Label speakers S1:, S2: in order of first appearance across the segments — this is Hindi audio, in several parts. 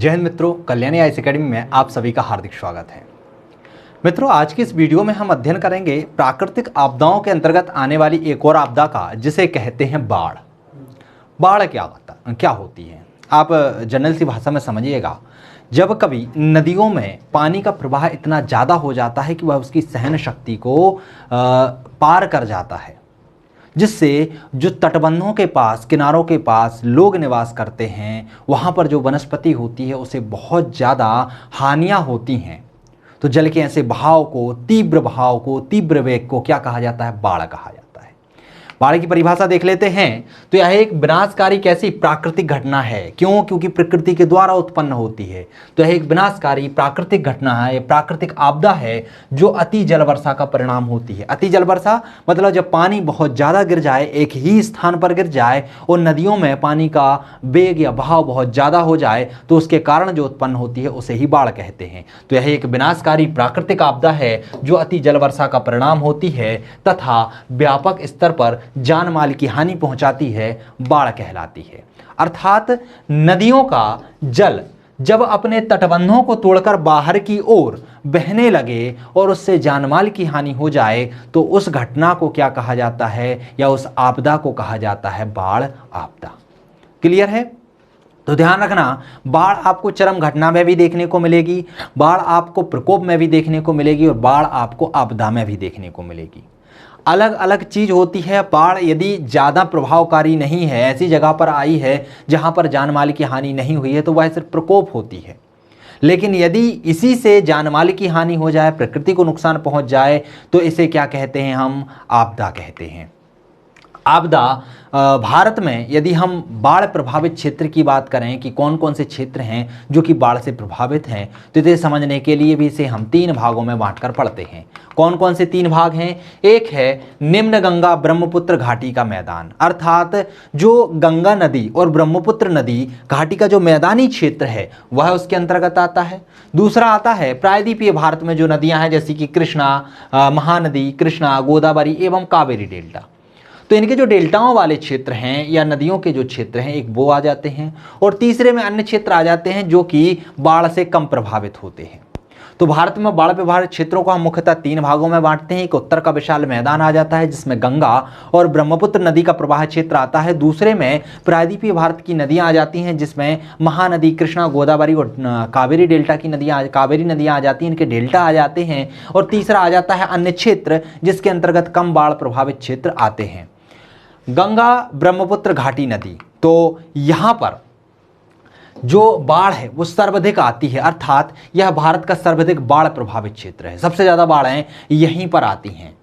S1: जय हिंद मित्रों, कल्याणी आईएएस एकेडमी में आप सभी का हार्दिक स्वागत है। मित्रों, आज की इस वीडियो में हम अध्ययन करेंगे प्राकृतिक आपदाओं के अंतर्गत आने वाली एक और आपदा का, जिसे कहते हैं बाढ़। बाढ़ क्या होती है, आप जनरल सी भाषा में समझिएगा। जब कभी नदियों में पानी का प्रवाह इतना ज़्यादा हो जाता है कि वह उसकी सहन शक्ति को पार कर जाता है, जिससे जो तटबंधों के पास, किनारों के पास लोग निवास करते हैं, वहाँ पर जो वनस्पति होती है उसे बहुत ज़्यादा हानियाँ होती हैं। तो जल के ऐसे बहाव को, तीव्र वेग को क्या कहा जाता है? बाढ़ कहा जाता है। बाढ़ की परिभाषा देख लेते हैं तो यह एक विनाशकारी कैसी प्राकृतिक घटना है। क्यों? क्योंकि प्रकृति के द्वारा उत्पन्न होती है। तो यह एक विनाशकारी प्राकृतिक घटना है, प्राकृतिक आपदा है जो अति जल वर्षा का परिणाम होती है। अति जल वर्षा मतलब जब पानी बहुत ज़्यादा गिर जाए, एक ही स्थान पर गिर जाए और नदियों में पानी का वेग या बहाव बहुत ज़्यादा हो जाए, तो उसके कारण जो उत्पन्न होती है उसे ही बाढ़ कहते हैं। तो यह एक विनाशकारी प्राकृतिक आपदा है जो अति जल वर्षा का परिणाम होती है तथा व्यापक स्तर पर जान माल की हानि पहुंचाती है, बाढ़ कहलाती है। अर्थात नदियों का जल जब अपने तटबंधों को तोड़कर बाहर की ओर बहने लगे और उससे जानमाल की हानि हो जाए, तो उस घटना को क्या कहा जाता है, या उस आपदा को कहा जाता है बाढ़ आपदा। क्लियर है? तो ध्यान रखना, बाढ़ आपको चरम घटना में भी देखने को मिलेगी, बाढ़ आपको प्रकोप में भी देखने को मिलेगी और बाढ़ आपको आपदा में भी देखने को मिलेगी। अलग अलग चीज़ होती है। बाढ़ यदि ज़्यादा प्रभावकारी नहीं है, ऐसी जगह पर आई है जहाँ पर जान माल की हानि नहीं हुई है, तो वह सिर्फ प्रकोप होती है। लेकिन यदि इसी से जान माल की हानि हो जाए, प्रकृति को नुकसान पहुँच जाए, तो इसे क्या कहते हैं? हम आपदा कहते हैं। आपदा भारत में यदि हम बाढ़ प्रभावित क्षेत्र की बात करें कि कौन कौन से क्षेत्र हैं जो कि बाढ़ से प्रभावित हैं, तो इसे समझने के लिए भी इसे हम 3 भागों में बांटकर पढ़ते हैं। कौन कौन से 3 भाग हैं? एक है निम्न गंगा ब्रह्मपुत्र घाटी का मैदान, अर्थात जो गंगा नदी और ब्रह्मपुत्र नदी घाटी का जो मैदानी क्षेत्र है वह उसके अंतर्गत आता है। दूसरा आता है प्रायद्वीपीय भारत में जो नदियाँ हैं, जैसे कि कृष्णा, महानदी, कृष्णा, गोदावरी एवं कावेरी डेल्टा। तो इनके जो डेल्टाओं वाले क्षेत्र हैं या नदियों के जो क्षेत्र हैं, एक वो आ जाते हैं। और तीसरे में अन्य क्षेत्र आ जाते हैं जो कि बाढ़ से कम प्रभावित होते हैं। तो भारत में बाढ़ प्रभावित क्षेत्रों को हम मुख्यतः 3 भागों में बांटते हैं। एक उत्तर का विशाल मैदान आ जाता है जिसमें गंगा और ब्रह्मपुत्र नदी का प्रवाह क्षेत्र आता है। दूसरे में प्रायद्वीपीय भारत की नदियां आ जाती हैं जिसमें महानदी, कृष्णा, गोदावरी और कावेरी डेल्टा की कावेरी नदियां आ जाती हैं, इनके डेल्टा आ जाते हैं। और तीसरा आ जाता है अन्य क्षेत्र, जिसके अंतर्गत कम बाढ़ प्रभावित क्षेत्र आते हैं। गंगा ब्रह्मपुत्र घाटी नदी, तो यहाँ पर जो बाढ़ है वो सर्वाधिक आती है, अर्थात यह भारत का सर्वाधिक बाढ़ प्रभावित क्षेत्र है। सबसे ज़्यादा बाढ़ें यहीं पर आती हैं।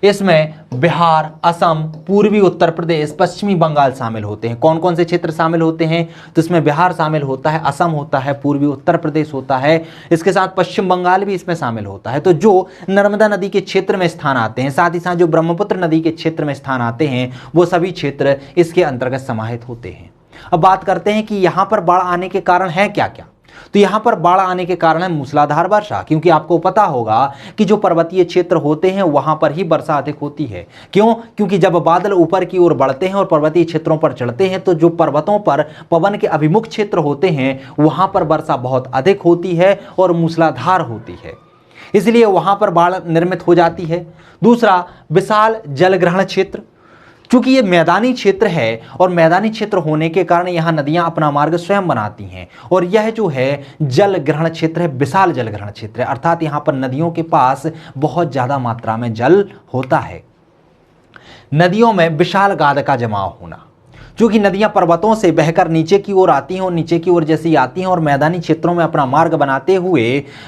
S1: इसमें बिहार, असम, पूर्वी उत्तर प्रदेश, पश्चिमी बंगाल शामिल होते हैं। कौन कौन से क्षेत्र शामिल होते हैं? तो इसमें बिहार शामिल होता है, असम होता है, पूर्वी उत्तर प्रदेश होता है, इसके साथ पश्चिम बंगाल भी इसमें शामिल होता है। तो जो नर्मदा नदी के क्षेत्र में स्थान आते हैं, साथ ही साथ जो ब्रह्मपुत्र नदी के क्षेत्र में स्थान आते हैं, वो सभी क्षेत्र इसके अंतर्गत समाहित होते हैं। अब बात करते हैं कि यहाँ पर बाढ़ आने के कारण है क्या क्या। तो यहाँ पर बाढ़ आने के कारण है मूसलाधार वर्षा, क्योंकि आपको पता होगा कि जो पर्वतीय क्षेत्र होते हैं वहां पर ही वर्षा अधिक होती है। क्यों? क्योंकि जब बादल ऊपर की ओर बढ़ते हैं और पर्वतीय क्षेत्रों पर चढ़ते हैं, तो जो पर्वतों पर पवन के अभिमुख क्षेत्र होते हैं वहां पर वर्षा बहुत अधिक होती है और मूसलाधार होती है, इसलिए वहां पर बाढ़ निर्मित हो जाती है। दूसरा, विशाल जलग्रहण क्षेत्र। चूंकि ये मैदानी क्षेत्र है और मैदानी क्षेत्र होने के कारण यहाँ नदियाँ अपना मार्ग स्वयं बनाती हैं, और यह जो है जल ग्रहण क्षेत्र है, विशाल जल ग्रहण क्षेत्र है, अर्थात यहाँ पर नदियों के पास बहुत ज़्यादा मात्रा में जल होता है। नदियों में विशाल गाद का जमाव होना, क्योंकि नदियां पर्वतों से बहकर नीचे की ओर आती हैं और नीचे की ओर जैसे आती हैं और मैदानी क्षेत्रों में अपना मार्ग बनाते हुए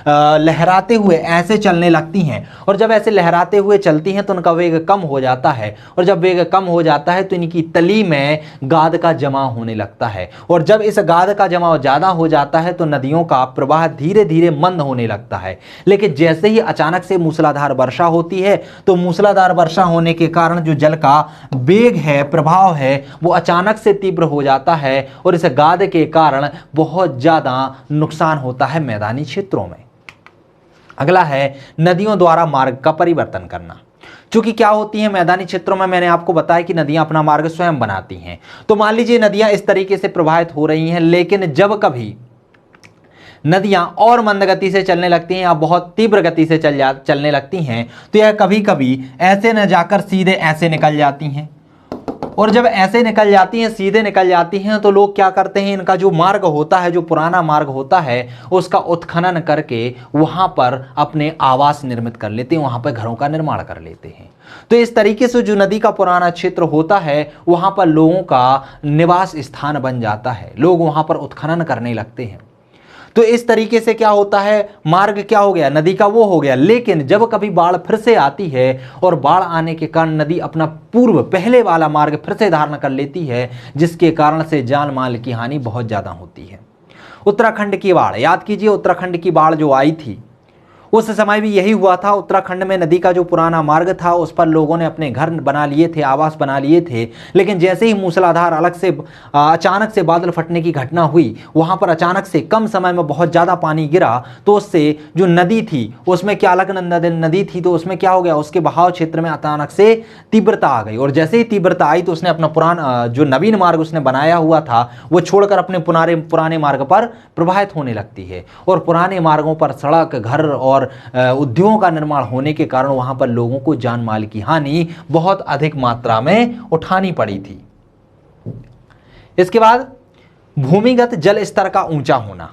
S1: लहराते हुए ऐसे चलने लगती हैं, और जब ऐसे लहराते हुए चलती हैं तो उनका वेग कम हो जाता है, और जब वेग कम हो जाता है तो इनकी तली में गाद का जमाव होने लगता है, और जब इस गाद का जमाव ज़्यादा हो जाता है तो नदियों का प्रवाह धीरे धीरे मंद होने लगता है। लेकिन जैसे ही अचानक से मूसलाधार वर्षा होती है, तो मूसलाधार वर्षा होने के कारण जो जल का वेग है, प्रभाव है, वो अचानक से तीव्र हो जाता है, और इस गाद के कारण बहुत ज्यादा नुकसान होता है मैदानी क्षेत्रों में। अगला है नदियों द्वारा मार्ग का परिवर्तन करना। चूंकि क्या होती है मैदानी क्षेत्रों में, मैंने आपको बताया कि नदियां अपना मार्ग स्वयं बनाती हैं। तो मान लीजिए नदियां इस तरीके से प्रवाहित हो रही हैं, लेकिन जब कभी नदियां और मंद गति से चलने लगती हैं या बहुत तीव्र गति से चलने लगती हैं तो यह कभी कभी ऐसे न जाकर सीधे ऐसे निकल जाती हैं। और जब ऐसे निकल जाती हैं, सीधे निकल जाती हैं, तो लोग क्या करते हैं, इनका जो मार्ग होता है, जो पुराना मार्ग होता है, उसका उत्खनन करके वहां पर अपने आवास निर्मित कर लेते हैं, वहां पर घरों का निर्माण कर लेते हैं। तो इस तरीके से जो नदी का पुराना क्षेत्र होता है वहां पर लोगों का निवास स्थान बन जाता है, लोग वहां पर उत्खनन करने लगते हैं। तो इस तरीके से क्या होता है, मार्ग क्या हो गया, नदी का वो हो गया। लेकिन जब कभी बाढ़ फिर से आती है और बाढ़ आने के कारण नदी अपना पूर्व पहले वाला मार्ग फिर से धारण कर लेती है, जिसके कारण से जान माल की हानि बहुत ज्यादा होती है। उत्तराखंड की बाढ़ याद कीजिए, उत्तराखंड की बाढ़ जो आई थी उस समय भी यही हुआ था। उत्तराखंड में नदी का जो पुराना मार्ग था उस पर लोगों ने अपने घर बना लिए थे, आवास बना लिए थे। लेकिन जैसे ही मूसलाधार अचानक से बादल फटने की घटना हुई, वहां पर अचानक से कम समय में बहुत ज्यादा पानी गिरा, तो उससे जो नदी थी उसमें क्या अलकनंदा नदी थी, तो उसमें क्या हो गया, उसके बहाव क्षेत्र में अचानक से तीव्रता आ गई। और जैसे ही तीव्रता आई तो उसने अपना पुराना जो नवीन मार्ग उसने बनाया हुआ था वो छोड़कर अपने पुराने मार्ग पर प्रवाहित होने लगती है। और पुराने मार्गों पर सड़क, घर और उद्योगों का निर्माण होने के कारण वहां पर लोगों को जान माल की हानि बहुत अधिक मात्रा में उठानी पड़ी थी। इसके बाद भूमिगत जल स्तर का ऊंचा होना।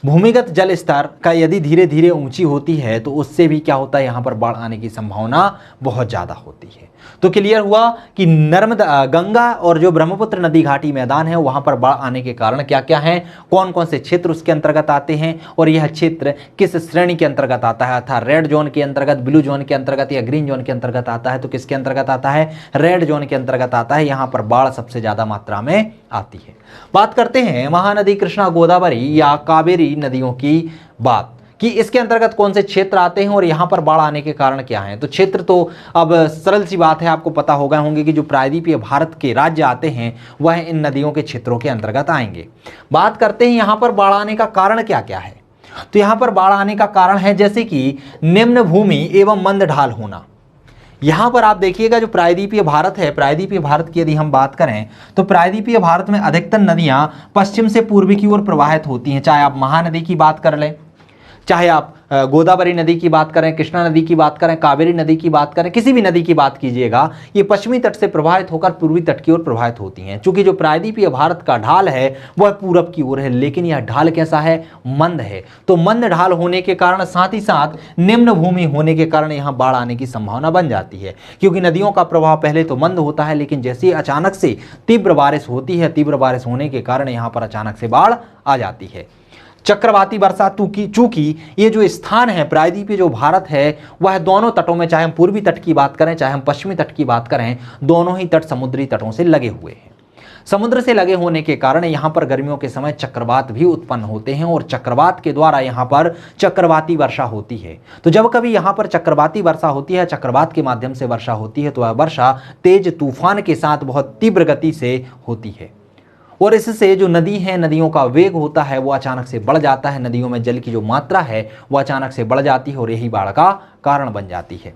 S1: भूमिगत जल स्तर का यदि धीरे धीरे ऊंची होती है तो उससे भी क्या होता है, यहां पर बाढ़ आने की संभावना बहुत ज्यादा होती है। तो क्लियर हुआ कि नर्मदा, गंगा और जो ब्रह्मपुत्र नदी घाटी मैदान है वहां पर बाढ़ आने के कारण क्या क्या है, कौन कौन से क्षेत्र उसके अंतर्गत आते हैं और यह क्षेत्र किस श्रेणी के अंतर्गत आता है, अर्थात रेड जोन के अंतर्गत, ब्लू जोन के अंतर्गत या ग्रीन जोन के अंतर्गत आता है। तो किसके अंतर्गत आता है, रेड जोन के अंतर्गत आता है। यहां पर बाढ़ सबसे ज्यादा मात्रा में आती है। बात करते हैं महानदी, कृष्णा, गोदावरी या कावेरी नदियों की बात कि इसके अंतर्गत कौन से क्षेत्र आते हैं और यहां पर बाढ़ आने के कारण क्या हैं। तो क्षेत्र तो अब सरल सी बात है, आपको पता होगा होंगे कि जो प्रायद्वीपीय भारत के राज्य आते हैं वह इन नदियों के क्षेत्रों के अंतर्गत आएंगे। बात करते हैं यहां पर बाढ़ आने का कारण क्या क्या है। तो यहां पर बाढ़ आने का कारण है जैसे कि निम्न भूमि एवं मंद ढाल होना। यहां पर आप देखिएगा जो प्रायद्वीपीय भारत है, प्रायद्वीपीय भारत की यदि हम बात करें तो प्रायद्वीपीय भारत में अधिकतर नदियां पश्चिम से पूर्व की ओर प्रवाहित होती हैं। चाहे आप महानदी की बात कर लें, चाहे आप गोदावरी नदी की बात करें, कृष्णा नदी की बात करें, कावेरी नदी की बात करें, किसी भी नदी की बात कीजिएगा, ये पश्चिमी तट से प्रवाहित होकर पूर्वी तट की ओर प्रवाहित होती हैं। चूंकि जो प्रायद्वीपीय भारत का ढाल है वह पूरब की ओर है, लेकिन यह ढाल कैसा है, मंद है। तो मंद ढाल होने के कारण साथ ही साथ निम्न भूमि होने के कारण यहां बाढ़ आने की संभावना बन जाती है। क्योंकि नदियों का प्रवाह पहले तो मंद होता है, लेकिन जैसे ही अचानक से तीव्र बारिश होती है, तीव्र बारिश होने के कारण यहां पर अचानक से बाढ़ आ जाती है। चक्रवाती वर्षा, चूंकि ये जो स्थान है प्रायद्वीपीय जो भारत है वह दोनों तटों में, चाहे हम पूर्वी तट की बात करें चाहे हम पश्चिमी तट की बात करें, दोनों ही तट समुद्री तटों से लगे हुए हैं। समुद्र से लगे होने के कारण यहां पर गर्मियों के समय चक्रवात भी उत्पन्न होते हैं और चक्रवात के द्वारा यहां पर चक्रवाती वर्षा होती है। तो जब कभी यहां पर चक्रवाती वर्षा होती है, चक्रवात के माध्यम से वर्षा होती है, तो वह वर्षा तेज तूफान के साथ बहुत तीव्र गति से होती है और इससे जो नदी है, नदियों का वेग होता है वो अचानक से बढ़ जाता है। नदियों में जल की जो मात्रा है वो अचानक से बढ़ जाती है और यही बाढ़ का कारण बन जाती है।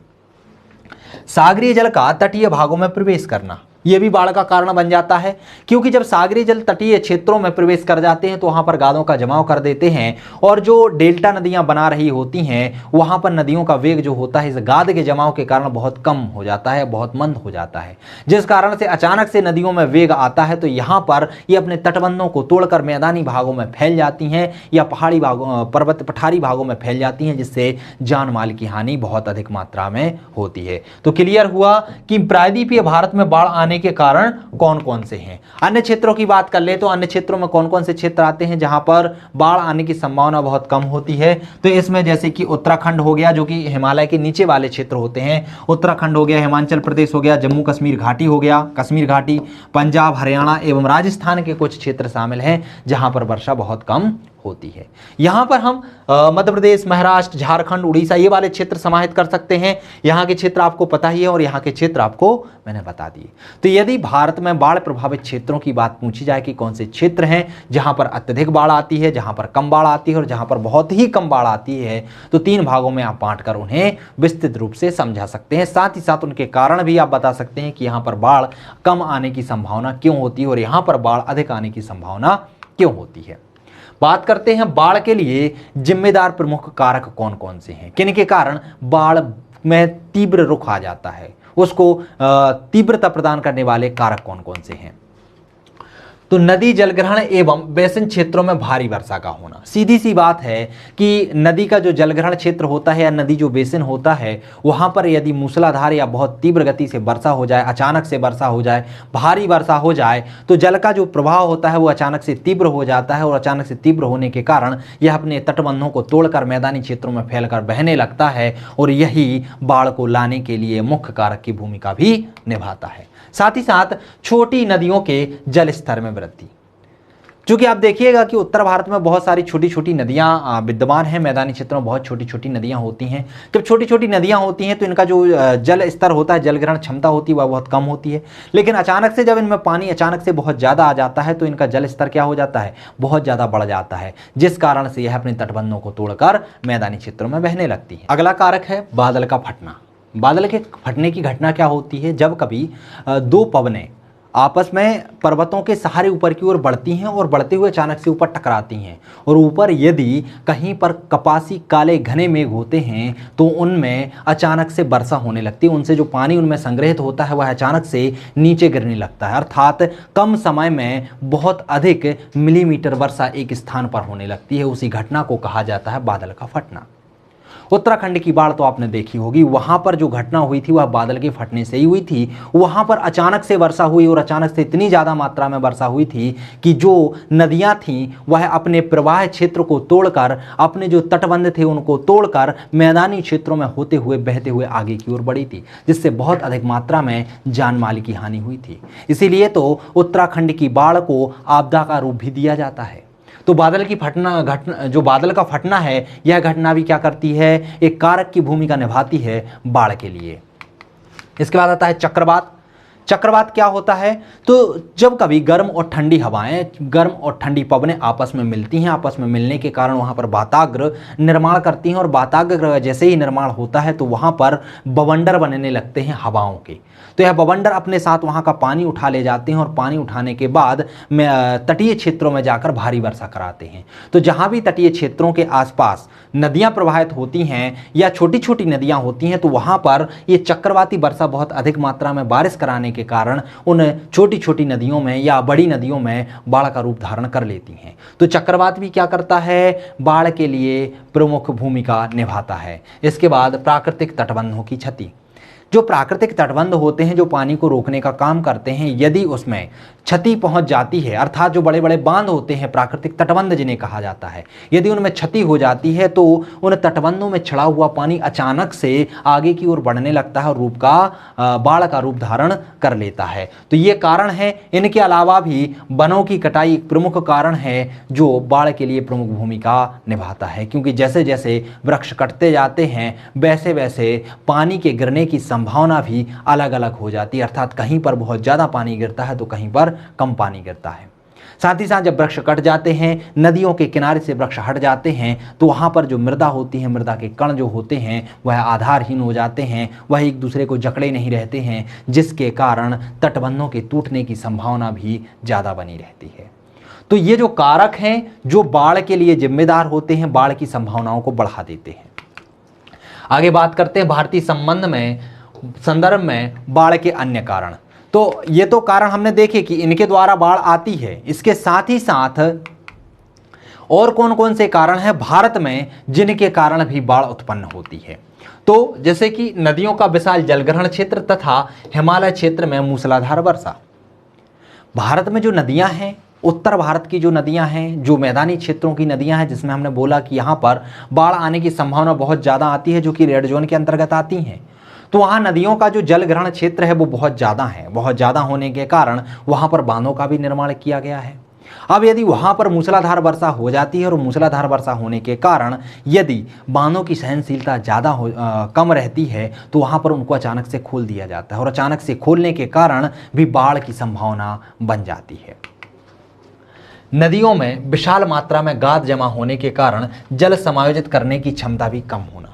S1: सागरीय जल का तटीय भागों में प्रवेश करना, यह भी बाढ़ का कारण बन जाता है। क्योंकि जब सागरीय जल तटीय क्षेत्रों में प्रवेश कर जाते हैं तो वहां पर गादों का जमाव कर देते हैं और जो डेल्टा नदियां बना रही होती हैं वहां पर नदियों का वेग जो होता है इस गाद के जमाव के कारण बहुत कम हो जाता है, बहुत मंद हो जाता है, जिस कारण से अचानक से नदियों में वेग आता है तो यहां पर ये अपने तटबंधों को तोड़कर मैदानी भागों में फैल जाती हैं या पहाड़ी भागों, पठारी भागों में फैल जाती हैं, जिससे जान माल की हानि बहुत अधिक मात्रा में होती है। तो क्लियर हुआ कि प्रायद्वीपीय भारत में बाढ़ आने के कारण कौन कौन से हैं। अन्य क्षेत्रों की बात कर ले तो अन्य क्षेत्रों में कौन कौन से क्षेत्र आते हैं जहां पर बाढ़ आने की संभावना बहुत कम होती है। तो इसमें जैसे कि उत्तराखंड हो गया जो कि हिमालय के नीचे वाले क्षेत्र होते हैं, उत्तराखंड हो गया, हिमाचल प्रदेश हो गया, जम्मू कश्मीर घाटी हो गया, कश्मीर घाटी, पंजाब, हरियाणा एवं राजस्थान के कुछ क्षेत्र शामिल हैं जहां पर वर्षा बहुत कम होती है। यहां पर हम मध्य प्रदेश, महाराष्ट्र, झारखंड, उड़ीसा ये वाले क्षेत्र समाहित कर सकते हैं। यहां के क्षेत्र आपको पता ही है और यहां के क्षेत्र आपको मैंने बता दिए। तो यदि भारत में बाढ़ प्रभावित क्षेत्रों की बात पूछी जाए कि कौन से क्षेत्र हैं जहां पर अत्यधिक बाढ़ आती है, जहां पर कम बाढ़ आती है और जहां पर बहुत ही कम बाढ़ आती है, तो 3 भागों में आप बांटकर उन्हें विस्तृत रूप से समझा सकते हैं। साथ ही साथ उनके कारण भी आप बता सकते हैं कि यहां पर बाढ़ कम आने की संभावना क्यों होती है और यहां पर बाढ़ अधिक आने की संभावना क्यों होती है। बात करते हैं बाढ़ के लिए जिम्मेदार प्रमुख कारक कौन कौन से हैं, किन के कारण बाढ़ में तीव्र रुख आ जाता है, उसको तीव्रता प्रदान करने वाले कारक कौन कौन से हैं। तो नदी जलग्रहण एवं बेसिन क्षेत्रों में भारी वर्षा का होना। सीधी सी बात है कि नदी का जो जलग्रहण क्षेत्र होता है या नदी जो बेसिन होता है, वहां पर यदि मूसलाधार या बहुत तीव्र गति से वर्षा हो जाए, अचानक से वर्षा हो जाए, भारी वर्षा हो जाए, तो जल का जो प्रवाह होता है वो अचानक से तीव्र हो जाता है और अचानक से तीव्र होने के कारण यह अपने तटबंधों को तोड़कर मैदानी क्षेत्रों में फैलकर बहने लगता है और यही बाढ़ को लाने के लिए मुख्य कारक की भूमिका भी निभाता है। साथ ही साथ छोटी नदियों के जल स्तर में वृद्धि, क्योंकि आप देखिएगा कि उत्तर भारत में बहुत सारी छोटी छोटी नदियां विद्यमान हैं, मैदानी क्षेत्रों में बहुत छोटी छोटी नदियां होती हैं। जब छोटी छोटी नदियां होती हैं तो इनका जो जल स्तर होता है, जल ग्रहण क्षमता होती है, वह बहुत कम होती है। लेकिन अचानक से जब इनमें पानी अचानक से बहुत ज़्यादा आ जाता है तो इनका जल स्तर क्या हो जाता है, बहुत ज़्यादा बढ़ जाता है, जिस कारण से यह अपने तटबंधों को तोड़कर मैदानी क्षेत्रों में बहने लगती है। अगला कारक है बादल का फटना। बादल के फटने की घटना क्या होती है, जब कभी दो पवनें आपस में पर्वतों के सहारे ऊपर की ओर बढ़ती हैं और बढ़ते हुए अचानक से ऊपर टकराती हैं और ऊपर यदि कहीं पर कपासी काले घने मेघ होते हैं तो उनमें अचानक से वर्षा होने लगती है। उनसे जो पानी उनमें संग्रहित होता है वह अचानक से नीचे गिरने लगता है, अर्थात कम समय में बहुत अधिक मिलीमीटर वर्षा एक स्थान पर होने लगती है। उसी घटना को कहा जाता है बादल का फटना। उत्तराखंड की बाढ़ तो आपने देखी होगी, वहां पर जो घटना हुई थी वह बादल के फटने से ही हुई थी। वहां पर अचानक से वर्षा हुई और अचानक से इतनी ज़्यादा मात्रा में वर्षा हुई थी कि जो नदियां थीं वह अपने प्रवाह क्षेत्र को तोड़कर, अपने जो तटबंध थे उनको तोड़कर मैदानी क्षेत्रों में होते हुए बहते हुए आगे की ओर बढ़ी थी, जिससे बहुत अधिक मात्रा में जान माल की हानि हुई थी। इसीलिए तो उत्तराखंड की बाढ़ को आपदा का रूप भी दिया जाता है। तो बादल की घटना जो बादल का फटना है, यह घटना भी क्या करती है, एक कारक की भूमिका निभाती है बाढ़ के लिए। इसके बाद आता है चक्रवात। चक्रवात क्या होता है, तो जब कभी गर्म और ठंडी हवाएं, गर्म और ठंडी पवनें आपस में मिलती हैं, आपस में मिलने के कारण वहां पर वाताग्र निर्माण करती हैं और वाताग्र जैसे ही निर्माण होता है तो वहां पर बवंडर बनने लगते हैं हवाओं के। तो यह बवंडर अपने साथ वहाँ का पानी उठा ले जाते हैं और पानी उठाने के बाद तटीय क्षेत्रों में जाकर भारी वर्षा कराते हैं। तो जहाँ भी तटीय क्षेत्रों के आसपास नदियाँ प्रवाहित होती हैं या छोटी छोटी नदियाँ होती हैं तो वहाँ पर ये चक्रवाती वर्षा बहुत अधिक मात्रा में बारिश कराने के कारण उन छोटी छोटी नदियों में या बड़ी नदियों में बाढ़ का रूप धारण कर लेती हैं। तो चक्रवात भी क्या करता है, बाढ़ के लिए प्रमुख भूमिका निभाता है। इसके बाद प्राकृतिक तटबंधों की क्षति। जो प्राकृतिक तटबंध होते हैं, जो पानी को रोकने का काम करते हैं, यदि उसमें क्षति पहुंच जाती है, अर्थात जो बड़े बड़े बांध होते हैं, प्राकृतिक तटबंध जिन्हें कहा जाता है, यदि उनमें क्षति हो जाती है तो उन तटबंधों में छड़ा हुआ पानी अचानक से आगे की ओर बढ़ने लगता है और बाढ़ का रूप धारण कर लेता है। तो ये कारण है। इनके अलावा भी वनों की कटाई एक प्रमुख कारण है जो बाढ़ के लिए प्रमुख भूमिका निभाता है, क्योंकि जैसे जैसे वृक्ष कटते जाते हैं वैसे वैसे पानी के गिरने की संभावना भी अलग अलग हो जाती है, अर्थात कहीं पर बहुत ज़्यादा पानी गिरता है तो कहीं पर कम पानी गिरता है। साथ ही साथ जब वृक्ष कट जाते हैं, नदियों के किनारे से वृक्ष हट जाते हैं तो वहाँ पर जो मृदा होती है, मृदा के कण जो होते हैं वह आधारहीन हो जाते हैं, वह एक दूसरे को जकड़े नहीं रहते हैं, जिसके कारण तटबंधों के टूटने की संभावना भी ज़्यादा बनी रहती है। तो ये जो कारक हैं जो बाढ़ के लिए जिम्मेदार होते हैं, बाढ़ की संभावनाओं को बढ़ा देते हैं। आगे बात करते हैं भारतीय संदर्भ में बाढ़ के अन्य कारण। तो ये तो कारण हमने देखे कि इनके द्वारा बाढ़ आती है, इसके साथ ही साथ और कौन कौन से कारण हैं भारत में जिनके कारण भी बाढ़ उत्पन्न होती है। तो जैसे कि नदियों का विशाल जलग्रहण क्षेत्र तथा हिमालय क्षेत्र में मूसलाधार वर्षा। भारत में जो नदियां हैं, उत्तर भारत की जो नदियां हैं, जो मैदानी क्षेत्रों की नदियां हैं, जिसमें हमने बोला कि यहाँ पर बाढ़ आने की संभावना बहुत ज़्यादा आती है, जो कि रेड जोन के अंतर्गत आती हैं, तो वहाँ नदियों का जो जल ग्रहण क्षेत्र है वो बहुत ज़्यादा है। बहुत ज़्यादा होने के कारण वहाँ पर बांधों का भी निर्माण किया गया है। अब यदि वहाँ पर मूसलाधार वर्षा हो जाती है और मूसलाधार वर्षा होने के कारण यदि बांधों की सहनशीलता कम रहती है तो वहाँ पर उनको अचानक से खोल दिया जाता है और अचानक से खोलने के कारण भी बाढ़ की संभावना बन जाती है। नदियों में विशाल मात्रा में गाद जमा होने के कारण जल समायोजित करने की क्षमता भी कम होना।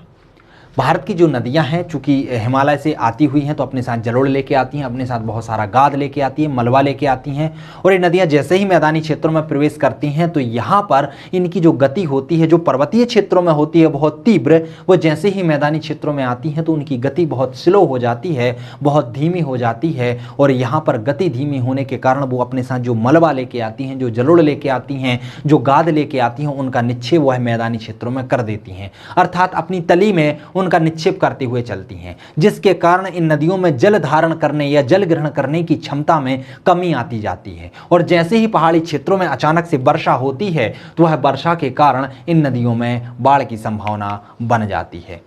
S1: भारत की जो नदियां हैं चूँकि हिमालय से आती हुई हैं तो अपने साथ जलोढ़ लेके आती हैं, अपने साथ बहुत सारा गाद लेके आती हैं, मलबा लेके आती हैं। और ये नदियां जैसे ही मैदानी क्षेत्रों में प्रवेश करती हैं तो यहाँ पर इनकी जो गति होती है, जो पर्वतीय क्षेत्रों में होती है बहुत तीव्र, वो जैसे ही मैदानी क्षेत्रों में आती हैं तो उनकी गति बहुत स्लो हो जाती है, बहुत धीमी हो जाती है। और यहाँ पर गति धीमी होने के कारण वो अपने साथ जो मलबा लेके आती हैं, जो जलोढ़ लेके आती हैं, जो गाद लेके आती हैं, उनका निक्षेप वह मैदानी क्षेत्रों में कर देती हैं, अर्थात अपनी तली में उनका निक्षेप करते हुए चलती हैं, जिसके कारण इन नदियों में जल धारण करने या जल ग्रहण करने की क्षमता में कमी आती जाती है। और जैसे ही पहाड़ी क्षेत्रों में अचानक से वर्षा होती है तो वह वर्षा के कारण इन नदियों में बाढ़ की संभावना बन जाती है।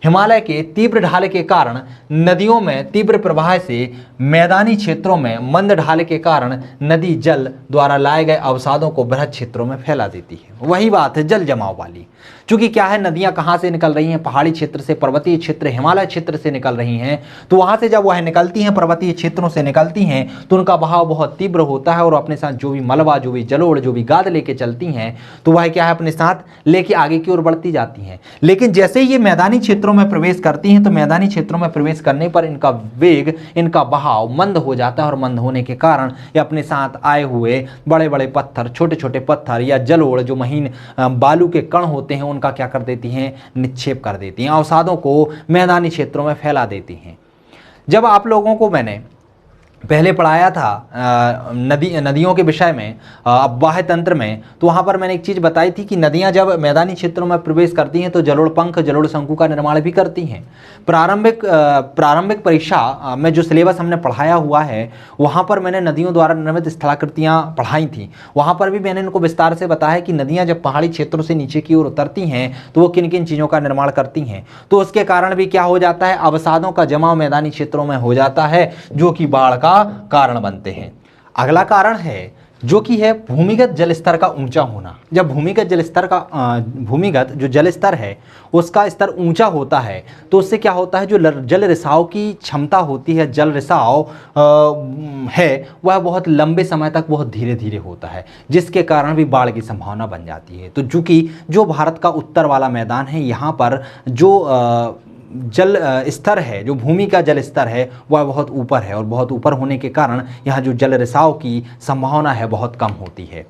S1: हिमालय के तीव्र ढाल के कारण नदियों में तीव्र प्रवाह से मैदानी क्षेत्रों में मंद ढाल के कारण नदी जल द्वारा लाए गए अवसादों को बृहद क्षेत्रों में फैला देती है। वही बात है जल जमाव वाली। क्योंकि क्या है, नदियां कहाँ से निकल रही हैं? पहाड़ी क्षेत्र से, पर्वतीय क्षेत्र, हिमालय क्षेत्र से निकल रही हैं। तो वहां से जब वह निकलती हैं, पर्वतीय क्षेत्रों से निकलती हैं, तो उनका बहाव बहुत तीव्र होता है और अपने साथ जो भी मलबा, जो भी जलोढ़, जो भी गाद लेके चलती हैं, तो वह क्या है, अपने साथ लेके आगे की ओर बढ़ती जाती हैं। लेकिन जैसे ही ये मैदानी क्षेत्रों में प्रवेश करती हैं तो मैदानी क्षेत्रों में प्रवेश करने पर इनका वेग, इनका बहाव मंद हो जाता है और मंद होने के कारण ये अपने साथ आए हुए बड़े बड़े पत्थर, छोटे छोटे पत्थर या जलोढ़, जो महीन बालू के कण होते हैं, उनका क्या कर देती हैं, निक्षेप कर देती हैं, अवसादों को मैदानी क्षेत्रों में फैला देती हैं। जब आप लोगों को मैंने पहले पढ़ाया था नदियों के विषय में, अपवाह तंत्र में, तो वहाँ पर मैंने एक चीज़ बताई थी कि नदियाँ जब मैदानी क्षेत्रों में प्रवेश करती हैं तो जलोढ़ पंख, जलोढ़ शंकु का निर्माण भी करती हैं। प्रारंभिक परीक्षा में जो सिलेबस हमने पढ़ाया हुआ है वहाँ पर मैंने नदियों द्वारा निर्मित स्थलाकृतियाँ पढ़ाई थी। वहाँ पर भी मैंने इनको विस्तार से बताया कि नदियाँ जब पहाड़ी क्षेत्रों से नीचे की ओर उतरती हैं तो वो किन किन चीज़ों का निर्माण करती हैं। तो उसके कारण भी क्या हो जाता है, अवसादों का जमाव मैदानी क्षेत्रों में हो जाता है, जो कि बाढ़ का कारण बनते हैं। अगला कारण है जो कि है भूमिगत जल स्तर का ऊंचा होना। जब भूमिगत जो जल स्तर है उसका स्तर ऊंचा होता है तो उससे क्या होता है, जो जल रिसाव की क्षमता होती है, जल रिसाव है, वह बहुत लंबे समय तक बहुत धीरे धीरे होता है, जिसके कारण भी बाढ़ की संभावना बन जाती है। तो चूंकि जो भारत का उत्तर वाला मैदान है, यहाँ पर जो जल स्तर है, जो भूमि का जल स्तर है, वह बहुत ऊपर है और बहुत ऊपर होने के कारण यहाँ जो जल रिसाव की संभावना है बहुत कम होती है।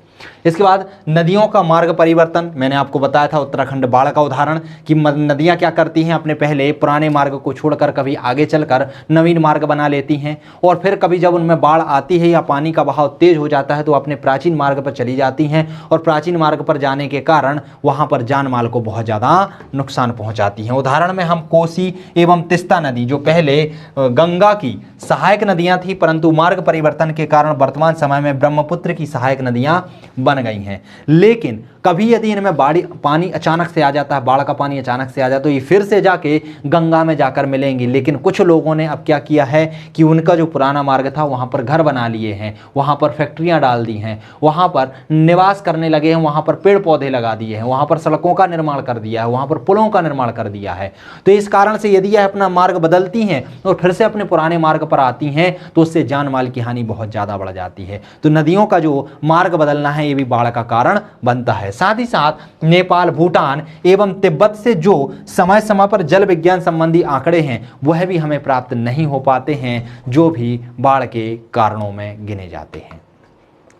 S1: इसके बाद नदियों का मार्ग परिवर्तन, मैंने आपको बताया था उत्तराखंड बाढ़ का उदाहरण कि नदियाँ क्या करती हैं, अपने पहले पुराने मार्ग को छोड़कर कभी आगे चलकर नवीन मार्ग बना लेती हैं, और फिर कभी जब उनमें बाढ़ आती है या पानी का बहाव तेज हो जाता है तो अपने प्राचीन मार्ग पर चली जाती हैं, और प्राचीन मार्ग पर जाने के कारण वहाँ पर जान माल को बहुत ज़्यादा नुकसान पहुँचाती हैं। उदाहरण में हम कोसी एवं तिस्ता नदी, जो पहले गंगा की सहायक नदियाँ थी परंतु मार्ग परिवर्तन के कारण वर्तमान समय में ब्रह्मपुत्र की सहायक नदियाँ बन गई हैं। लेकिन कभी यदि इनमें पानी अचानक से आ जाता है, बाढ़ का पानी अचानक से आ जाए तो ये फिर से जाके गंगा में जाकर मिलेंगी। लेकिन कुछ लोगों ने अब क्या किया है कि उनका जो पुराना मार्ग था वहाँ पर घर बना लिए हैं, वहाँ पर फैक्ट्रियाँ डाल दी हैं, वहाँ पर निवास करने लगे हैं, वहाँ पर पेड़ पौधे लगा दिए हैं, वहाँ पर सड़कों का निर्माण कर दिया है, वहाँ पर पुलों का निर्माण कर दिया है। तो इस कारण से यदि यह अपना मार्ग बदलती हैं और फिर से अपने पुराने मार्ग पर आती हैं तो उससे जान माल की हानि बहुत ज़्यादा बढ़ जाती है। तो नदियों का जो मार्ग बदलना है ये भी बाढ़ का कारण बनता है। साथ ही साथ नेपाल, भूटान एवं तिब्बत से जो समय समय पर जल विज्ञान संबंधी आंकड़े हैं वह भी हमें प्राप्त नहीं हो पाते हैं, जो भी बाढ़ के कारणों में गिने जाते हैं।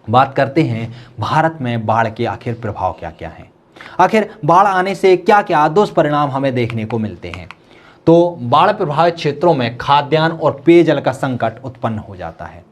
S1: बात करते हैं भारत में बाढ़ के आखिर प्रभाव क्या क्या हैं। आखिर बाढ़ आने से क्या क्या दुष्परिणाम हमें देखने को मिलते हैं। तो बाढ़ प्रभावित क्षेत्रों में खाद्यान्न और पेयजल का संकट उत्पन्न हो जाता है।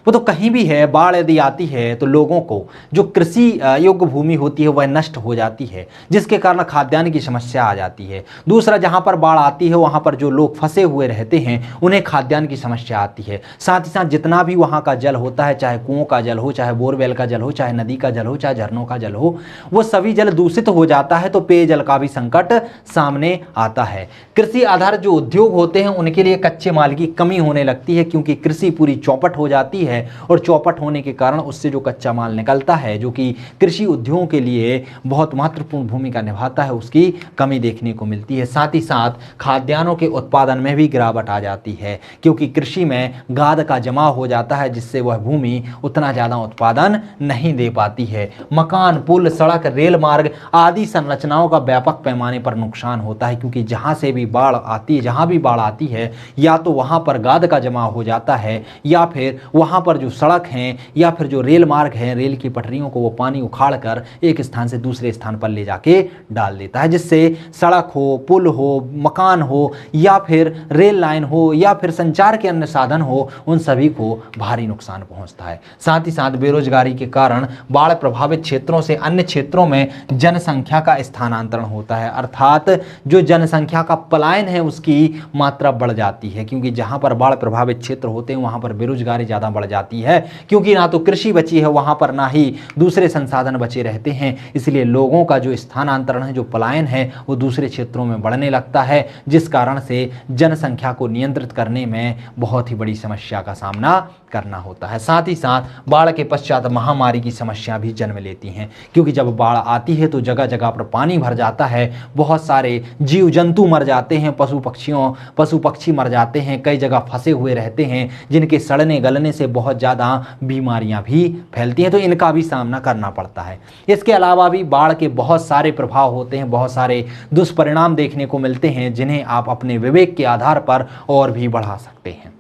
S1: वो तो कहीं भी है, बाढ़ यदि आती है तो लोगों को जो कृषि योग्य भूमि होती है वह नष्ट हो जाती है, जिसके कारण खाद्यान्न की समस्या आ जाती है। दूसरा, जहाँ पर बाढ़ आती है वहाँ पर जो लोग फंसे हुए रहते हैं उन्हें खाद्यान्न की समस्या आती है। साथ ही साथ जितना भी वहाँ का जल होता है, चाहे कुओं का जल हो, चाहे बोरवेल का जल हो, चाहे नदी का जल हो, चाहे झरनों का जल हो, वो सभी जल दूषित हो जाता है। तो पेयजल का भी संकट सामने आता है। कृषि आधारित जो उद्योग होते हैं उनके लिए कच्चे माल की कमी होने लगती है, क्योंकि कृषि पूरी चौपट हो जाती है है और चौपट होने के कारण उससे जो कच्चा माल निकलता है, जो कि कृषि उद्योगों के लिए बहुत महत्वपूर्ण भूमिका निभाता है, उसकी कमी देखने को मिलती है। साथ ही साथ खाद्यान्नों के उत्पादन में भी गिरावट आ जाती है, क्योंकि कृषि में गाद का जमाव हो जाता है, जिससे वह भूमि उतना ज़्यादा उत्पादन नहीं दे पाती है। मकान, पुल, सड़क, रेल मार्ग आदि संरचनाओं का व्यापक पैमाने पर नुकसान होता है, क्योंकि जहाँ से भी बाढ़ आती है, जहाँ भी बाढ़ आती है, या तो वहाँ पर गाद का जमाव हो जाता है, या फिर वहाँ पर जो सड़क हैं या फिर जो रेल मार्ग हैं, रेल की पटरियों को वो पानी उखाड़ कर एक स्थान से दूसरे स्थान पर ले जाके डाल देता है, जिससे सड़क हो, पुल हो, मकान हो, या फिर रेल लाइन हो, या फिर संचार के अन्य साधन हो, उन सभी को भारी नुकसान पहुंचता है। साथ ही साथ बेरोजगारी के कारण बाढ़ प्रभावित क्षेत्रों से अन्य क्षेत्रों में जनसंख्या का स्थानांतरण होता है, अर्थात जो जनसंख्या का पलायन है उसकी मात्रा बढ़ जाती है, क्योंकि जहां पर बाढ़ प्रभावित क्षेत्र होते हैं वहां पर बेरोजगारी ज़्यादा बढ़ जाती है, क्योंकि ना तो कृषि बची है वहां पर, ना ही दूसरे संसाधन बचे रहते हैं। इसलिए लोगों का जो स्थानांतरण है, जो पलायन है, वो दूसरे क्षेत्रों में बढ़ने लगता है, जिस कारण से जनसंख्या को नियंत्रित करने में बहुत ही बड़ी समस्या का सामना करना होता है। साथ ही साथ बाढ़ के पश्चात महामारी की समस्या भी जन्म लेती हैं, क्योंकि जब बाढ़ आती है तो जगह जगह पर पानी भर जाता है, बहुत सारे जीव जंतु मर जाते हैं, पशु पक्षी मर जाते हैं, कई जगह फंसे हुए रहते हैं, जिनके सड़ने गलने से बहुत ज़्यादा बीमारियां भी फैलती हैं, तो इनका भी सामना करना पड़ता है। इसके अलावा भी बाढ़ के बहुत सारे प्रभाव होते हैं, बहुत सारे दुष्परिणाम देखने को मिलते हैं, जिन्हें आप अपने विवेक के आधार पर और भी बढ़ा सकते हैं।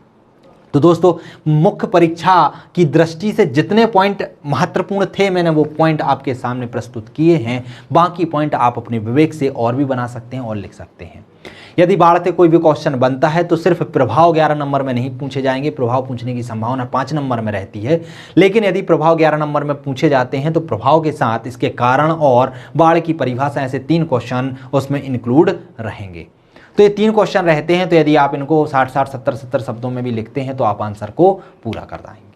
S1: तो दोस्तों, मुख्य परीक्षा की दृष्टि से जितने पॉइंट महत्वपूर्ण थे मैंने वो पॉइंट आपके सामने प्रस्तुत किए हैं। बाकी पॉइंट आप अपने विवेक से और भी बना सकते हैं और लिख सकते हैं। यदि बाढ़ से कोई भी क्वेश्चन बनता है तो सिर्फ प्रभाव 11 नंबर में नहीं पूछे जाएंगे, प्रभाव पूछने की संभावना 5 नंबर में रहती है। लेकिन यदि प्रभाव 11 नंबर में पूछे जाते हैं तो प्रभाव के साथ इसके कारण और बाढ़ की परिभाषा, ऐसे 3 क्वेश्चन उसमें इंक्लूड रहेंगे। तो ये 3 क्वेश्चन रहते हैं, तो यदि आप इनको 60-60, 70-70 शब्दों में भी लिखते हैं तो आप आंसर को पूरा कर पाएंगे।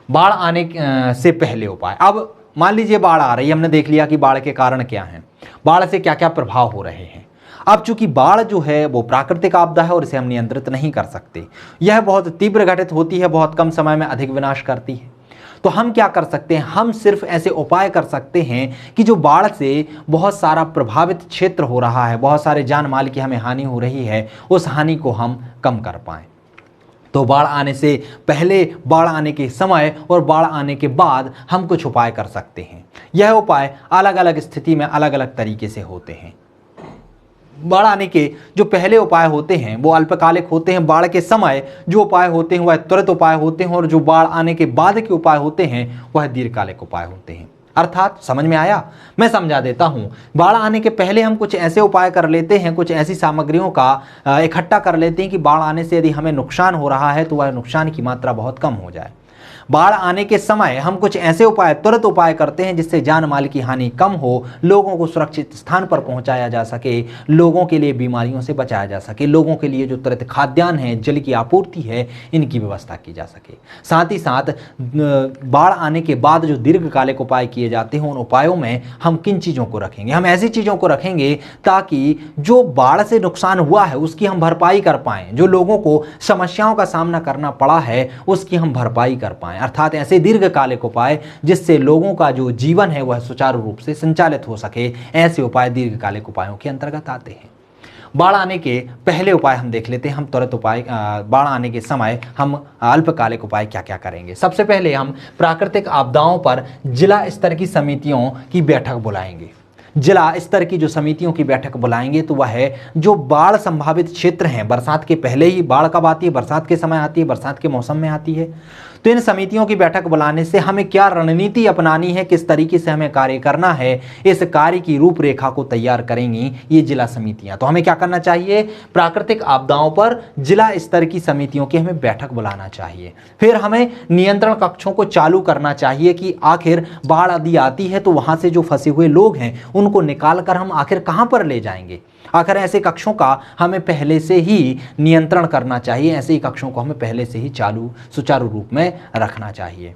S1: बाढ़ आने से पहले उपाय। अब मान लीजिए बाढ़ आ रही है, हमने देख लिया कि बाढ़ के कारण क्या हैं, बाढ़ से क्या क्या प्रभाव हो रहे हैं। अब चूंकि बाढ़ जो है वो प्राकृतिक आपदा है और इसे हम नियंत्रित नहीं कर सकते, यह बहुत तीव्र घटित होती है, बहुत कम समय में अधिक विनाश करती है। तो हम क्या कर सकते हैं, हम सिर्फ ऐसे उपाय कर सकते हैं कि जो बाढ़ से बहुत सारा प्रभावित क्षेत्र हो रहा है, बहुत सारे जान माल की हमें हानि हो रही है, उस हानि को हम कम कर पाएं। तो बाढ़ आने से पहले, बाढ़ आने के समय और बाढ़ आने के बाद हम कुछ उपाय कर सकते हैं। यह उपाय अलग अलग स्थिति में अलग अलग तरीके से होते हैं। बाढ़ आने के जो पहले उपाय होते हैं वो अल्पकालिक होते हैं, बाढ़ के समय जो उपाय होते हैं वह त्वरित उपाय होते हैं, और जो बाढ़ आने के बाद के उपाय होते हैं वह दीर्घकालिक उपाय होते हैं। अर्थात समझ में आया? मैं समझा देता हूं। बाढ़ आने के पहले हम कुछ ऐसे उपाय कर लेते हैं, कुछ ऐसी सामग्रियों का इकट्ठा कर लेते हैं कि बाढ़ आने से यदि हमें नुकसान हो रहा है तो वह नुकसान की मात्रा बहुत कम हो जाए। बाढ़ आने के समय हम कुछ ऐसे उपाय, तुरंत उपाय करते हैं जिससे जान माल की हानि कम हो, लोगों को सुरक्षित स्थान पर पहुंचाया जा सके, लोगों के लिए बीमारियों से बचाया जा सके, लोगों के लिए जो तुरंत खाद्यान्न है, जल की आपूर्ति है, इनकी व्यवस्था की जा सके। साथ ही साथ बाढ़ आने के बाद जो दीर्घकालिक उपाय किए जाते हैं, उन उपायों में हम किन चीज़ों को रखेंगे? हम ऐसी चीज़ों को रखेंगे ताकि जो बाढ़ से नुकसान हुआ है उसकी हम भरपाई कर पाएँ, जो लोगों को समस्याओं का सामना करना पड़ा है उसकी हम भरपाई कर पाएँ। अर्थात ऐसे दीर्घकालिक उपाय जिससे लोगों का जो जीवन है वह सुचारू रूप से संचालित हो सके, ऐसे उपाय दीर्घकालिक उपायों के अंतर्गत आते हैं। बाढ़ आने के पहले उपाय हम देख लेते हैं, हम त्वरित उपाय। बाढ़ आने के समय हम अल्पकालिक उपाय क्या क्या करेंगे? सबसे पहले हम प्राकृतिक आपदाओं पर जिला स्तर की समितियों की बैठक बुलाएंगे। जिला स्तर की जो समितियों की बैठक बुलाएंगे तो वह है जो बाढ़ संभावित क्षेत्र हैं। बरसात के पहले ही बाढ़ कब आती है? बरसात के समय आती है, बरसात के मौसम में आती है। तो इन समितियों की बैठक बुलाने से हमें क्या रणनीति अपनानी है, किस तरीके से हमें कार्य करना है, इस कार्य की रूपरेखा को तैयार करेंगी ये जिला समितियां। तो हमें क्या करना चाहिए? प्राकृतिक आपदाओं पर जिला स्तर की समितियों की हमें बैठक बुलाना चाहिए। फिर हमें नियंत्रण कक्षों को चालू करना चाहिए कि आखिर बाढ़ यदि आती है तो वहां से जो फंसे हुए लोग हैं उनको निकाल कर हम आखिर कहां पर ले जाएंगे। आखिर ऐसे कक्षों का हमें पहले से ही नियंत्रण करना चाहिए, ऐसे ही कक्षों को हमें पहले से ही सुचारू रूप में रखना चाहिए।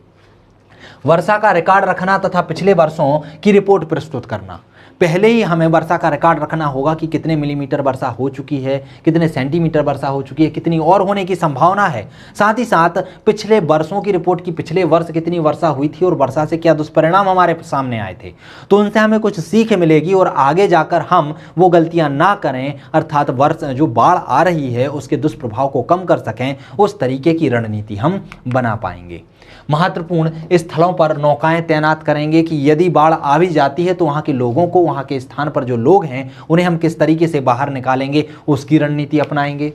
S1: वर्षा का रिकॉर्ड रखना तथा पिछले वर्षों की रिपोर्ट प्रस्तुत करना। पहले ही हमें वर्षा का रिकॉर्ड रखना होगा कि कितने मिलीमीटर वर्षा हो चुकी है, कितने सेंटीमीटर वर्षा हो चुकी है, कितनी और होने की संभावना है। साथ ही साथ पिछले वर्षों की रिपोर्ट की पिछले वर्ष कितनी वर्षा हुई थी और वर्षा से क्या दुष्परिणाम हमारे सामने आए थे, तो उनसे हमें कुछ सीख मिलेगी और आगे जाकर हम वो गलतियां ना करें, अर्थात वर्ष जो बाढ़ आ रही है उसके दुष्प्रभाव को कम कर सकें, उस तरीके की रणनीति हम बना पाएंगे। महत्वपूर्ण स्थलों पर नौकाएं तैनात करेंगे कि यदि बाढ़ आ भी जाती है तो वहां के लोगों को, वहां के स्थान पर जो लोग हैं उन्हें हम किस तरीके से बाहर निकालेंगे, उसकी रणनीति अपनाएंगे।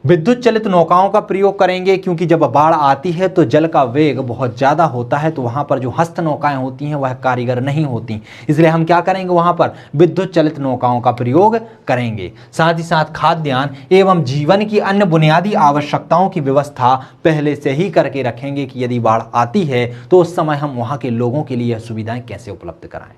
S1: विद्युत चलित नौकाओं का प्रयोग करेंगे क्योंकि जब बाढ़ आती है तो जल का वेग बहुत ज़्यादा होता है, तो वहाँ पर जो हस्त नौकाएं होती हैं वह कारीगर नहीं होती, इसलिए हम क्या करेंगे, वहाँ पर विद्युत चलित नौकाओं का प्रयोग करेंगे। साथ ही साथ खाद्यान्न एवं जीवन की अन्य बुनियादी आवश्यकताओं की व्यवस्था पहले से ही करके रखेंगे कि यदि बाढ़ आती है तो उस समय हम वहाँ के लोगों के लिए यह सुविधाएं कैसे उपलब्ध कराएं।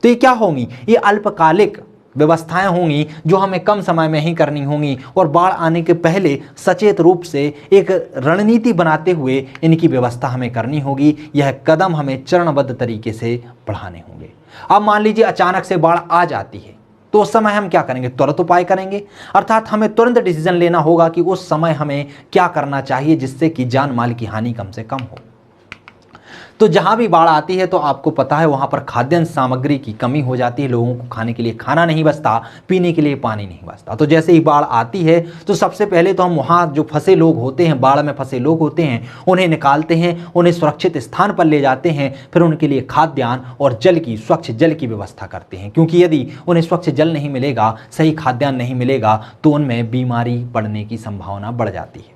S1: तो ये क्या होंगी, ये अल्पकालिक व्यवस्थाएं होंगी जो हमें कम समय में ही करनी होंगी और बाढ़ आने के पहले सचेत रूप से एक रणनीति बनाते हुए इनकी व्यवस्था हमें करनी होगी। यह कदम हमें चरणबद्ध तरीके से बढ़ाने होंगे। अब मान लीजिए अचानक से बाढ़ आ जाती है तो उस समय हम क्या करेंगे, तुरंत उपाय करेंगे, अर्थात हमें तुरंत डिसीजन लेना होगा कि उस समय हमें क्या करना चाहिए जिससे कि जान माल की हानि कम से कम हो। तो जहां भी बाढ़ आती है तो आपको पता है वहां पर खाद्यान्न सामग्री की कमी हो जाती है, लोगों को खाने के लिए खाना नहीं बचता, पीने के लिए पानी नहीं बचता। तो जैसे ही बाढ़ आती है तो सबसे पहले तो हम वहां जो फंसे लोग होते हैं, बाढ़ में फंसे लोग होते हैं, उन्हें निकालते हैं, उन्हें सुरक्षित स्थान पर ले जाते हैं, फिर उनके लिए खाद्यान्न और जल की, स्वच्छ जल की व्यवस्था करते हैं, क्योंकि यदि उन्हें स्वच्छ जल नहीं मिलेगा, सही खाद्यान्न नहीं मिलेगा तो उनमें बीमारी पड़ने की संभावना बढ़ जाती है।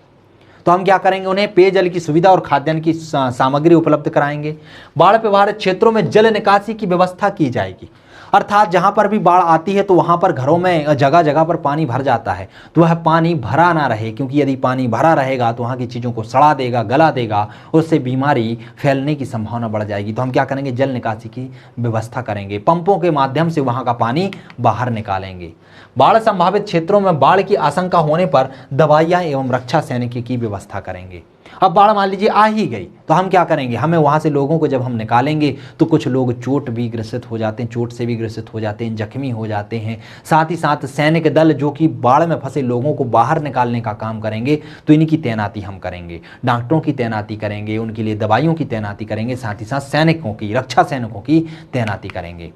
S1: तो हम क्या करेंगे, उन्हें पेयजल की सुविधा और खाद्यान्न की सामग्री उपलब्ध कराएंगे। बाढ़ प्रभावित क्षेत्रों में जल निकासी की व्यवस्था की जाएगी, अर्थात जहां पर भी बाढ़ आती है तो वहां पर घरों में जगह जगह पर पानी भर जाता है, तो वह पानी भरा ना रहे, क्योंकि यदि पानी भरा रहेगा तो वहां की चीज़ों को सड़ा देगा, गला देगा, उससे बीमारी फैलने की संभावना बढ़ जाएगी। तो हम क्या करेंगे, जल निकासी की व्यवस्था करेंगे, पंपों के माध्यम से वहां का पानी बाहर निकालेंगे। बाढ़ संभावित क्षेत्रों में बाढ़ की आशंका होने पर दवाइयाँ एवं रक्षा सैनिक की व्यवस्था करेंगे। अब बाढ़ मान लीजिए आ ही गई तो हम क्या करेंगे, हमें वहाँ से लोगों को जब हम निकालेंगे तो कुछ लोग चोट भी ग्रसित हो जाते हैं, चोट से भी ग्रसित हो जाते हैं, जख्मी हो जाते हैं। साथ ही साथ सैनिक दल जो कि बाढ़ में फंसे लोगों को बाहर निकालने का काम करेंगे, तो इनकी तैनाती हम करेंगे, डॉक्टरों की तैनाती करेंगे, उनके लिए दवाइयों की तैनाती करेंगे, साथ ही साथ सैनिकों की, रक्षा सैनिकों की तैनाती करेंगे।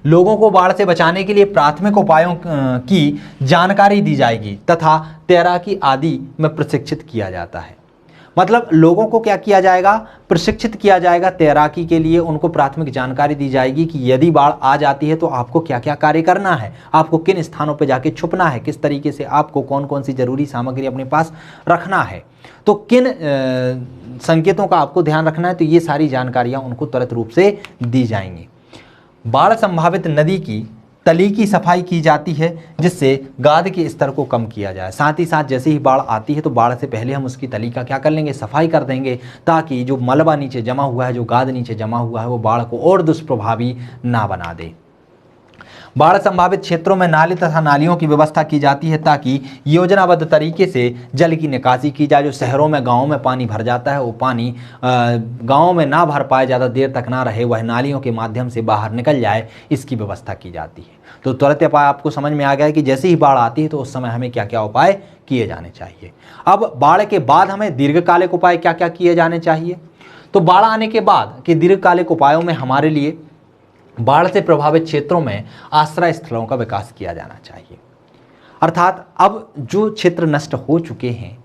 S1: लोगों को बाढ़ से बचाने के लिए प्राथमिक उपायों की जानकारी दी जाएगी तथा तैराकी आदि में प्रशिक्षित किया जाता है। मतलब लोगों को क्या किया जाएगा, प्रशिक्षित किया जाएगा तैराकी के लिए, उनको प्राथमिक जानकारी दी जाएगी कि यदि बाढ़ आ जाती है तो आपको क्या क्या कार्य करना है, आपको किन स्थानों पर जाके छुपना है, किस तरीके से आपको कौन कौन सी जरूरी सामग्री अपने पास रखना है, तो किन संकेतों का आपको ध्यान रखना है, तो ये सारी जानकारियाँ उनको त्वरित रूप से दी जाएंगी। बाढ़ संभावित नदी की तली की सफाई की जाती है जिससे गाद के स्तर को कम किया जाए। साथ ही साथ जैसे ही बाढ़ आती है तो बाढ़ से पहले हम उसकी तली का क्या कर लेंगे, सफाई कर देंगे, ताकि जो मलबा नीचे जमा हुआ है, जो गाद नीचे जमा हुआ है, वो बाढ़ को और दुष्प्रभावी ना बना दे। बाढ़ संभावित क्षेत्रों में नाले तथा नालियों की व्यवस्था की जाती है ताकि योजनाबद्ध तरीके से जल की निकासी की जाए। जो शहरों में, गाँव में पानी भर जाता है, वो पानी गाँव में ना भर पाए, ज़्यादा देर तक ना रहे, वह नालियों के माध्यम से बाहर निकल जाए, इसकी व्यवस्था की जाती है। तो त्वरित उपाय आपको समझ में आ गया है कि जैसे ही बाढ़ आती है तो उस समय हमें क्या क्या उपाय किए जाने चाहिए। अब बाढ़ के बाद हमें दीर्घकालिक उपाय क्या क्या किए जाने चाहिए। तो बाढ़ आने के बाद के दीर्घकालिक उपायों में हमारे लिए बाढ़ से प्रभावित क्षेत्रों में आश्रय स्थलों का विकास किया जाना चाहिए, अर्थात अब जो क्षेत्र नष्ट हो चुके हैं,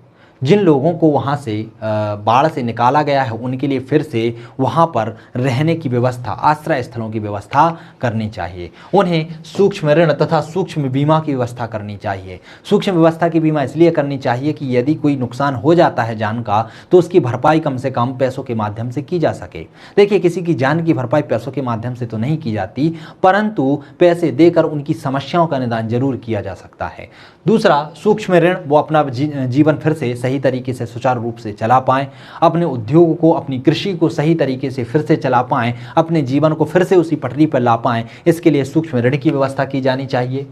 S1: जिन लोगों को वहाँ से बाढ़ से निकाला गया है, उनके लिए फिर से वहाँ पर रहने की व्यवस्था, आश्रय स्थलों की व्यवस्था करनी चाहिए। उन्हें सूक्ष्म ऋण तथा सूक्ष्म बीमा की व्यवस्था करनी चाहिए। सूक्ष्म व्यवस्था की बीमा इसलिए करनी चाहिए कि यदि कोई नुकसान हो जाता है जान का, तो उसकी भरपाई कम से कम पैसों के माध्यम से की जा सके। देखिए, किसी की जान की भरपाई पैसों के माध्यम से तो नहीं की जाती, परंतु पैसे देकर उनकी समस्याओं का निदान जरूर किया जा सकता है। दूसरा, सूक्ष्म ऋण, वो अपना जीवन फिर से सही तरीके से सुचारू रूप से चला पाएं, अपने उद्योग को, अपनी कृषि को सही तरीके से फिर से चला पाएं, अपने जीवन को फिर से उसी पटरी पर ला पाएं, इसके लिए सूक्ष्म ऋण की व्यवस्था की जानी चाहिए।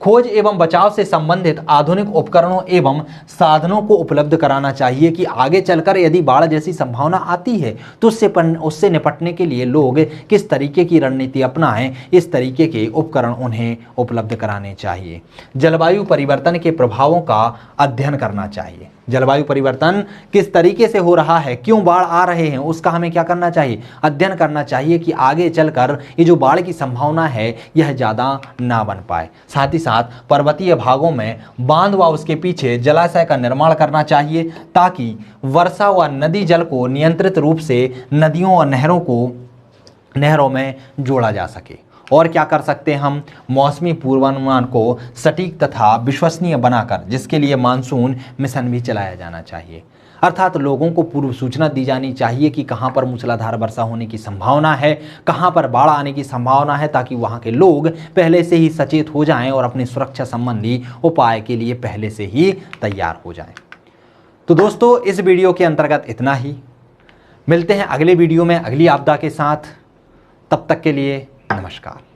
S1: खोज एवं बचाव से संबंधित आधुनिक उपकरणों एवं साधनों को उपलब्ध कराना चाहिए कि आगे चलकर यदि बाढ़ जैसी संभावना आती है तो उससे निपटने के लिए लोग किस तरीके की रणनीति अपनाएं, इस तरीके के उपकरण उन्हें उपलब्ध कराने चाहिए। जलवायु परिवर्तन के प्रभावों का अध्ययन करना चाहिए। जलवायु परिवर्तन किस तरीके से हो रहा है, क्यों बाढ़ आ रहे हैं, उसका हमें क्या करना चाहिए, अध्ययन करना चाहिए कि आगे चलकर ये जो बाढ़ की संभावना है यह ज़्यादा ना बन पाए। साथ ही साथ पर्वतीय भागों में बांध व उसके पीछे जलाशय का निर्माण करना चाहिए ताकि वर्षा व नदी जल को नियंत्रित रूप से नदियों और नहरों में जोड़ा जा सके। और क्या कर सकते हैं हम, मौसमी पूर्वानुमान को सटीक तथा विश्वसनीय बनाकर, जिसके लिए मानसून मिशन भी चलाया जाना चाहिए। अर्थात लोगों को पूर्व सूचना दी जानी चाहिए कि कहां पर मूसलाधार वर्षा होने की संभावना है, कहां पर बाढ़ आने की संभावना है, ताकि वहां के लोग पहले से ही सचेत हो जाएं और अपनी सुरक्षा संबंधी उपाय के लिए पहले से ही तैयार हो जाएं। तो दोस्तों, इस वीडियो के अंतर्गत इतना ही। मिलते हैं अगले वीडियो में अगली आपदा के साथ। तब तक के लिए नमस्कार।